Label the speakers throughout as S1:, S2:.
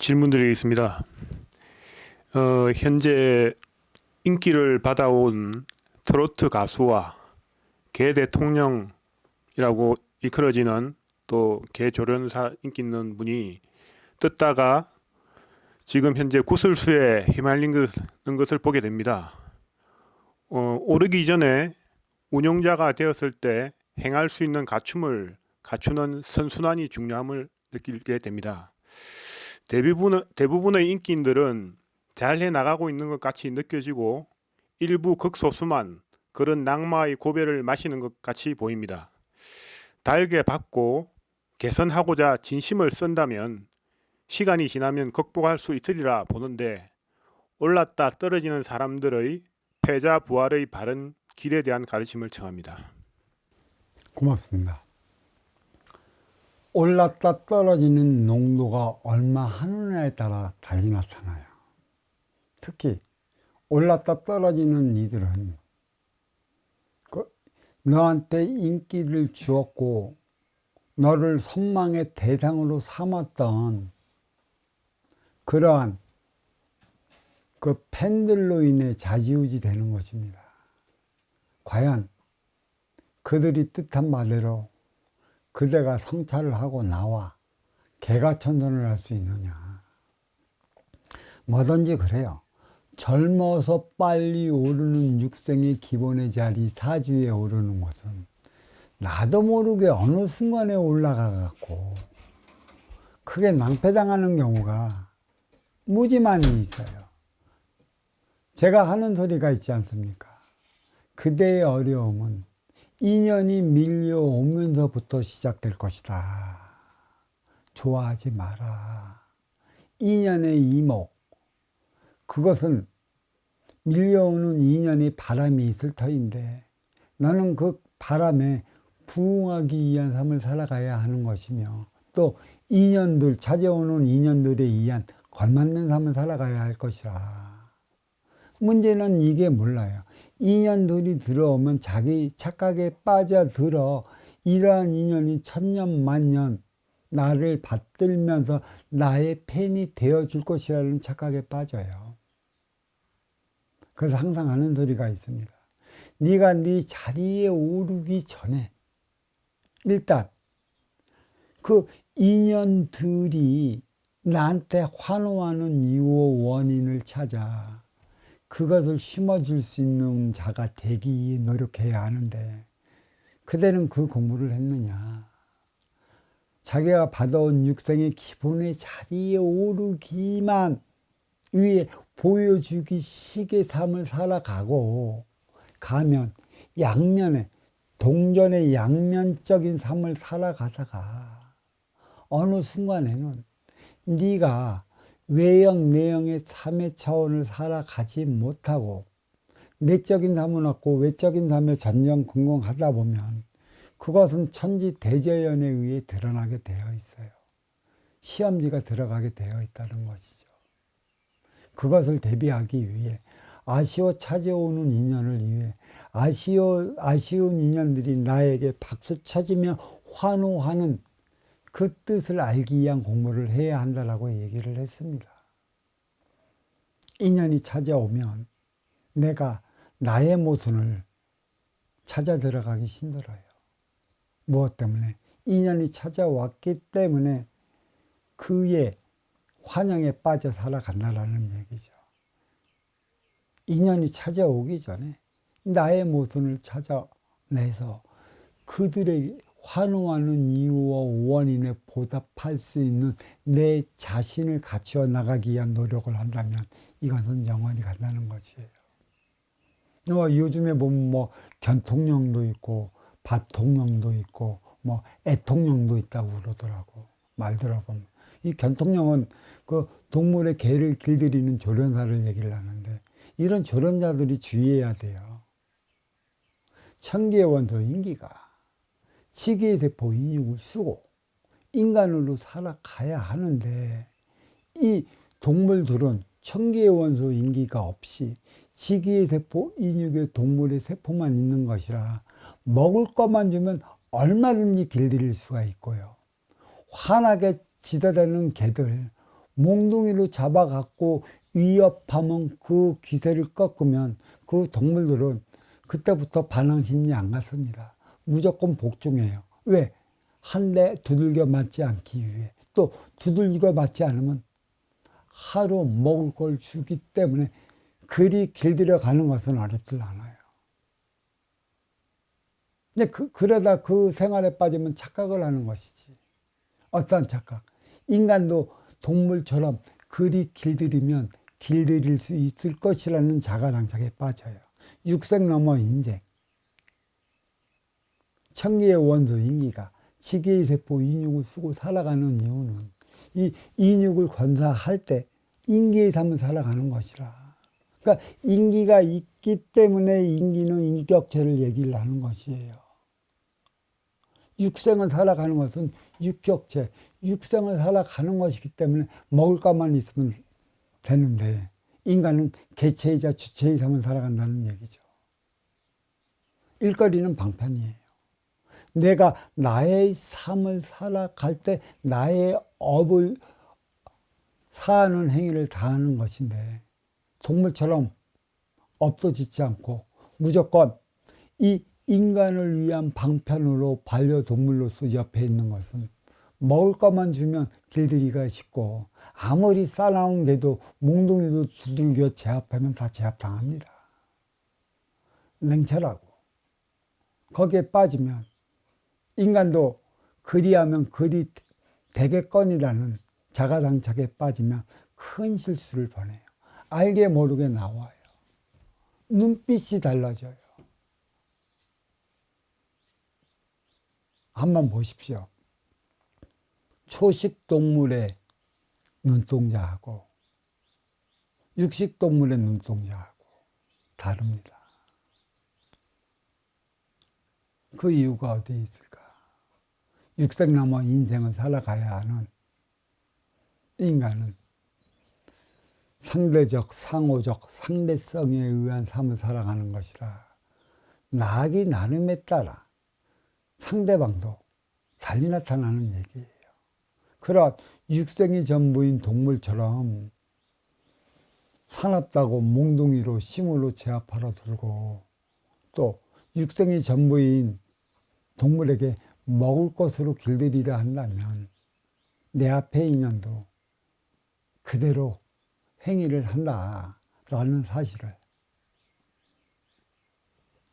S1: 질문드리겠습니다. 현재 인기를 받아온 트로트 가수와 개 대통령이라고 일컬어지는 또 개 조련사 인기 있는 분이 뜯다가 지금 현재 구설수에 휘말리는 것을 보게 됩니다. 오르기 전에 운영자가 되었을 때 행할 수 있는 갖춤을 갖추는 선순환이 중요함을 느끼게 됩니다. 대부분의 인기인들은 잘 해나가고 있는 것 같이 느껴지고 일부 극소수만 그런 낙마의 고배를 마시는 것 같이 보입니다. 달게 받고 개선하고자 진심을 쓴다면 시간이 지나면 극복할 수 있으리라 보는데, 올랐다 떨어지는 사람들의 패자 부활의 바른 길에 대한 가르침을 청합니다.
S2: 고맙습니다. 올랐다 떨어지는 농도가 얼마 하느냐에 따라 달리 나타나요. 특히 올랐다 떨어지는 이들은 너한테 인기를 주었고 너를 선망의 대상으로 삼았던 그러한 그 팬들로 인해 좌지우지 되는 것입니다. 과연 그들이 뜻한 바대로 그대가 성찰을 하고 나와 개가천선을 할 수 있느냐. 뭐든지 그래요. 젊어서 빨리 오르는 육생의 기본의 자리 사주에 오르는 것은 나도 모르게 어느 순간에 올라가 갖고 크게 낭패당하는 경우가 무지 많이 있어요. 제가 하는 소리가 있지 않습니까? 그대의 어려움은 인연이 밀려오면서부터 시작될 것이다. 좋아하지 마라. 인연의 이목, 그것은 밀려오는 인연의 바람이 있을 터인데 너는 그 바람에 부응하기 위한 삶을 살아가야 하는 것이며, 또 인연들, 찾아오는 인연들에 의한 걸맞는 삶을 살아가야 할 것이라. 문제는 이게 몰라요. 인연들이 들어오면 자기 착각에 빠져들어 이러한 인연이 천년 만년 나를 받들면서 나의 팬이 되어줄 것이라는 착각에 빠져요. 그래서 항상 하는 소리가 있습니다. 네가 네 자리에 오르기 전에 일단 그 인연들이 나한테 환호하는 이유와 원인을 찾아 그것을 심어줄 수 있는 자가 되기 위해 노력해야 하는데, 그대는 그 공부를 했느냐. 자기가 받아온 육생의 기본의 자리에 오르기만 위해 보여주기 식의 삶을 살아가고 가면 양면에 동전의 양면적인 삶을 살아가다가 어느 순간에는 네가 외형 내형의 삶의 차원을 살아가지 못하고 내적인 삶을 얻고 외적인 삶에 전전긍긍하다 보면 그것은 천지대재연에 의해 드러나게 되어 있어요. 시험지가 들어가게 되어 있다는 것이죠. 그것을 대비하기 위해 아쉬워 찾아오는 인연을 위해 아쉬운 인연들이 나에게 박수 쳐주며 환호하는 그 뜻을 알기 위한 공부를 해야 한다라고 얘기를 했습니다. 인연이 찾아오면 내가 나의 모순을 찾아 들어가기 힘들어요. 무엇 때문에? 인연이 찾아왔기 때문에 그의 환영에 빠져 살아간다라는 얘기죠. 인연이 찾아오기 전에 나의 모순을 찾아내서 그들에게 환호하는 이유와 원인에 보답할 수 있는 내 자신을 갖추어 나가기 위한 노력을 한다면 이것은 영원히 간다는 것이에요. 요즘에 보면 견통령도 있고 밭통령도 있고 애통령도 있다고 그러더라고. 말 들어보면 이 견통령은 그 동물의 개를 길들이는 조련사를 얘기를 하는데, 이런 조련자들이 주의해야 돼요. 천기의 원소 인기가 지기의 세포 인육을 쓰고 인간으로 살아가야 하는데, 이 동물들은 천기의 원소 인기가 없이 지기의 세포 인육의 동물의 세포만 있는 것이라 먹을 것만 주면 얼마든지 길들일 수가 있고요. 환하게 지다대는 개들, 몽둥이로 잡아갖고 위협하면 그 기세를 꺾으면 그 동물들은 그때부터 반항심리 안 갔습니다. 무조건 복종해요. 왜? 한 대 두들겨 맞지 않기 위해. 또 두들겨 맞지 않으면 하루 먹을 걸 주기 때문에 그리 길들여 가는 것은 어렵지 않아요. 근데 그러다 그 생활에 빠지면 착각을 하는 것이지. 어떤 착각? 인간도 동물처럼 그리 길들이면 길들일 수 있을 것이라는 자가당착에 빠져요. 육생 넘어 인생. 천기의 원소 인기가 지게의 세포 인육을 쓰고 살아가는 이유는 이 인육을 건사할 때 인기의 삶을 살아가는 것이라. 그러니까 인기가 있기 때문에 인기는 인격체를 얘기를 하는 것이에요. 육생을 살아가는 것은 육격체, 육생을 살아가는 것이기 때문에 먹을 것만 있으면 되는데 인간은 개체이자 주체의 삶을 살아간다는 얘기죠. 일거리는 방편이에요. 내가 나의 삶을 살아갈 때 나의 업을 사하는 행위를 다하는 것인데 동물처럼 업도 짓지 않고 무조건 이 인간을 위한 방편으로 반려동물로서 옆에 있는 것은 먹을 것만 주면 길들이기가 쉽고 아무리 싸나운 개도 몽둥이도 두들겨 제압하면 다 제압당합니다. 냉철하고 거기에 빠지면 인간도 그리하면 그리 되겠거니라는 자가당착에 빠지면 큰 실수를 벌여요. 알게 모르게 나와요. 눈빛이 달라져요. 한번 보십시오. 초식동물의 눈동자하고 육식동물의 눈동자하고 다릅니다. 그 이유가 어디에 있을까? 육생 넘어 인생을 살아가야 하는 인간은 상대적, 상호적, 상대성에 의한 삶을 살아가는 것이라 나기 나름에 따라 상대방도 달리 나타나는 얘기예요. 그런 육생이 전부인 동물처럼 사납다고 몽둥이로 심으로 제압하러 들고 또 육생이 전부인 동물에게 먹을 것으로 길들이려 한다면 내 앞에 인연도 그대로 행위를 한다라는 사실을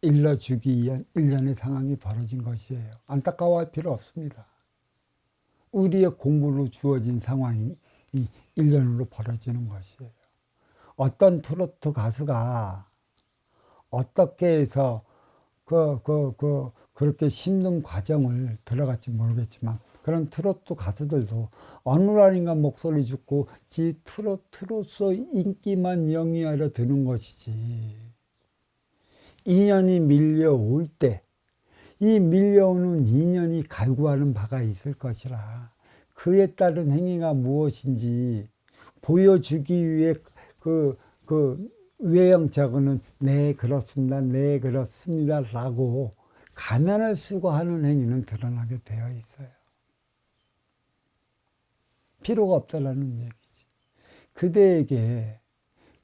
S2: 일러주기 위한 일련의 상황이 벌어진 것이에요. 안타까워할 필요 없습니다. 우리의 공부로 주어진 상황이 일련으로 벌어지는 것이에요. 어떤 트로트 가수가 어떻게 해서 그렇게 힘든 과정을 들어갈지 모르겠지만 그런 트로트 가수들도 어느 날인가 목소리 죽고 지 트로트로서 인기만 영위하려 드는 것이지. 인연이 밀려올 때 이 밀려오는 인연이 갈구하는 바가 있을 것이라 그에 따른 행위가 무엇인지 보여주기 위해 그 외형적으로는 네 그렇습니다, 네 그렇습니다 라고 가면을 쓰고 하는 행위는 드러나게 되어 있어요. 필요가 없다라는 얘기지. 그대에게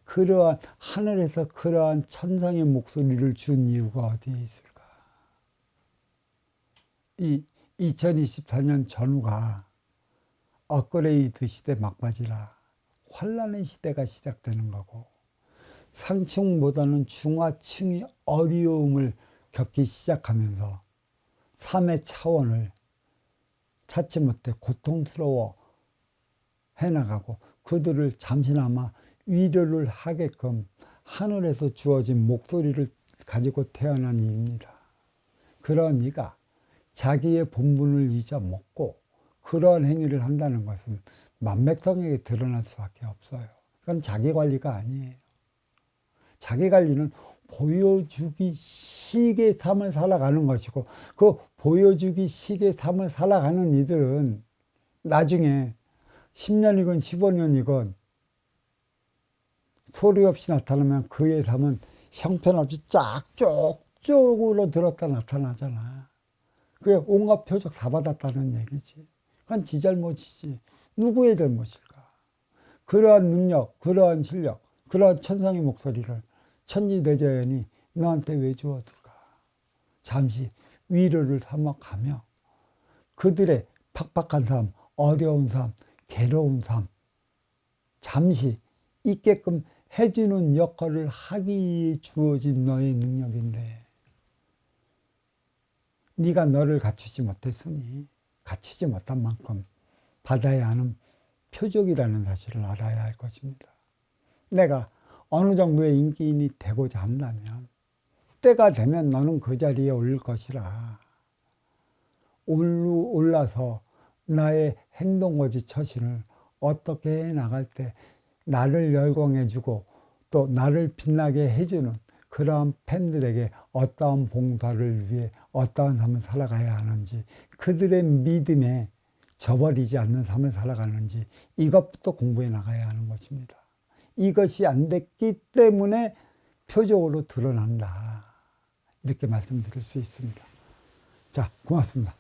S2: 그러한 하늘에서 그러한 천상의 목소리를 준 이유가 어디에 있을까? 이 2024년 전후가 업그레이드 시대 막바지라 환란의 시대가 시작되는 거고 상층보다는 중하층이 어려움을 겪기 시작하면서 삶의 차원을 찾지 못해 고통스러워 해나가고 그들을 잠시나마 위로를 하게끔 하늘에서 주어진 목소리를 가지고 태어난 이입니다. 그런 이가 자기의 본분을 잊어먹고 그러한 행위를 한다는 것은 만맥성에게 드러날 수밖에 없어요. 그건 자기관리가 아니에요. 자기관리는 보여주기 식의 삶을 살아가는 것이고 그 보여주기 식의 삶을 살아가는 이들은 나중에 10년이건 15년이건 소리 없이 나타나면 그의 삶은 형편없이 쫙 쪽쪽으로 들었다 나타나잖아. 그게 온갖 표적 다 받았다는 얘기지. 그건 지 잘못이지. 누구의 잘못일까? 그러한 능력, 그러한 실력, 그러한 천상의 목소리를 천지대자연이 너한테 왜 주었을까? 잠시 위로를 삼아가며 그들의 팍팍한 삶, 어려운 삶, 괴로운 삶 잠시 있게끔 해주는 역할을 하기 위해 주어진 너의 능력인데 네가 너를 갖추지 못했으니 갖추지 못한 만큼 받아야 하는 표적이라는 사실을 알아야 할 것입니다. 내가 어느 정도의 인기인이 되고자 한다면 때가 되면 너는 그 자리에 오를 것이라. 올라서 나의 행동거지 처신을 어떻게 해나갈 때 나를 열광해주고 또 나를 빛나게 해주는 그러한 팬들에게 어떠한 봉사를 위해 어떠한 삶을 살아가야 하는지 그들의 믿음에 저버리지 않는 삶을 살아가는지 이것부터 공부해 나가야 하는 것입니다. 이것이 안 됐기 때문에 표적으로 드러난다. 이렇게 말씀드릴 수 있습니다. 자, 고맙습니다.